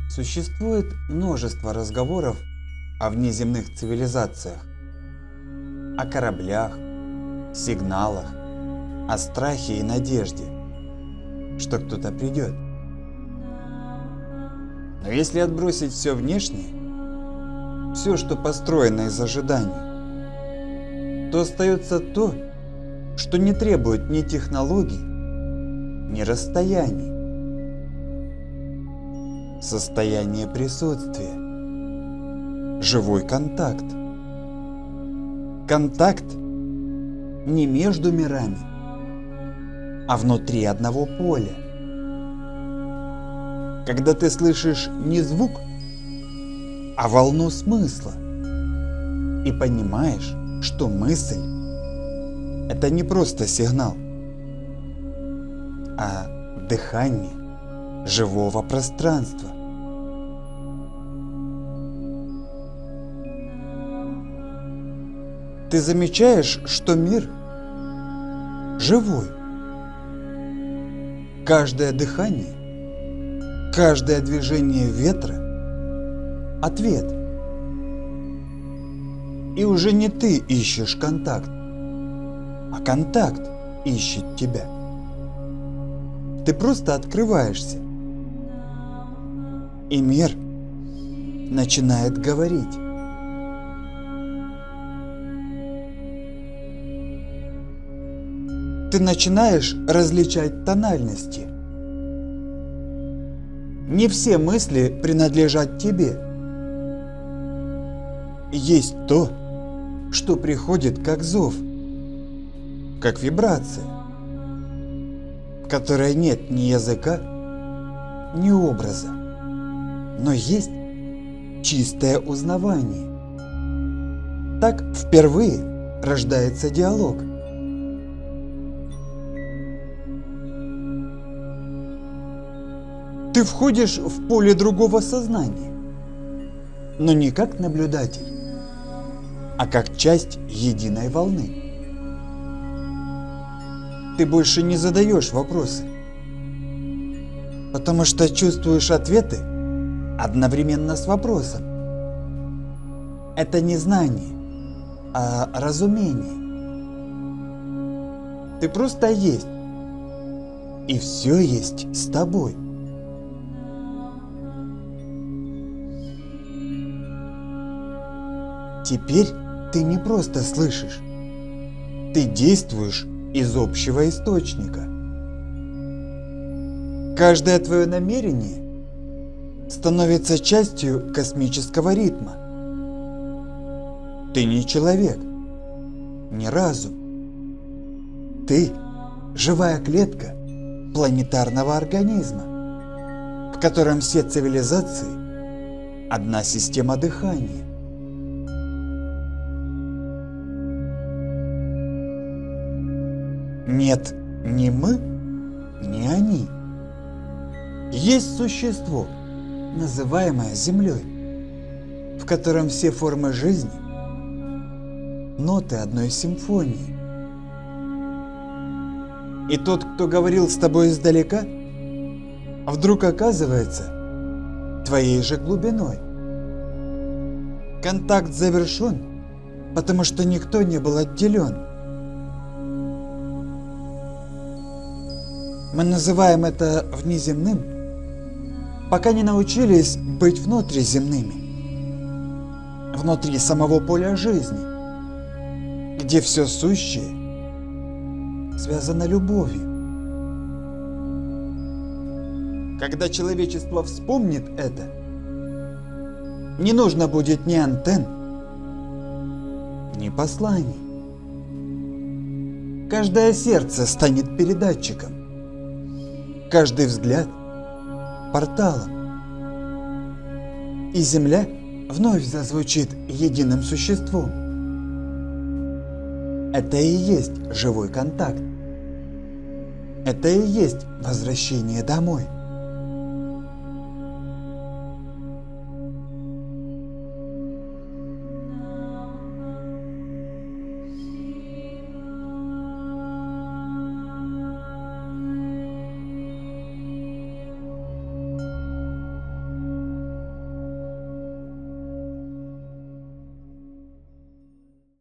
Существует множество разговоров о внеземных цивилизациях, о кораблях, сигналах, о страхе и надежде, что кто-то придет. Но если отбросить все внешнее, все, что построено из ожиданий, то остается то, что не требует ни технологий, ни расстояний. Состояние присутствия. Живой контакт. Контакт не между мирами, а внутри одного поля. Когда ты слышишь не звук, а волну смысла, и понимаешь, что мысль – это не просто сигнал, а дыхание живого пространства. Ты замечаешь, что мир живой. Каждое дыхание, каждое движение ветра – ответ. И уже не ты ищешь контакт, а контакт ищет тебя. Ты просто открываешься, и мир начинает говорить. Ты начинаешь различать тональности. Не все мысли принадлежат тебе. Есть то, что приходит как зов, как вибрация, в которой нет ни языка, ни образа, но есть чистое узнавание. Так впервые рождается диалог. Ты входишь в поле другого сознания, но не как наблюдатель, а как часть единой волны. Ты больше не задаешь вопросы, потому что чувствуешь ответы одновременно с вопросом. Это не знание, а разумение. Ты просто есть, и все есть с тобой. Теперь ты не просто слышишь, ты действуешь из общего источника. Каждое твое намерение становится частью космического ритма. Ты не человек, не разум. Ты живая клетка планетарного организма, в котором все цивилизации – одна система дыхания. Нет ни мы, ни они. Есть существо, называемое Землей, в котором все формы жизни – ноты одной симфонии. И тот, кто говорил с тобой издалека, вдруг оказывается твоей же глубиной. Контакт завершен, потому что никто не был отделен. Мы называем это внеземным, пока не научились быть внутриземными, внутри самого поля жизни, где все сущее связано любовью. Когда человечество вспомнит это, не нужно будет ни антенн, ни посланий. Каждое сердце станет передатчиком. Каждый взгляд – порталом. И Земля вновь зазвучит единым существом. Это и есть живой контакт. Это и есть возвращение домой.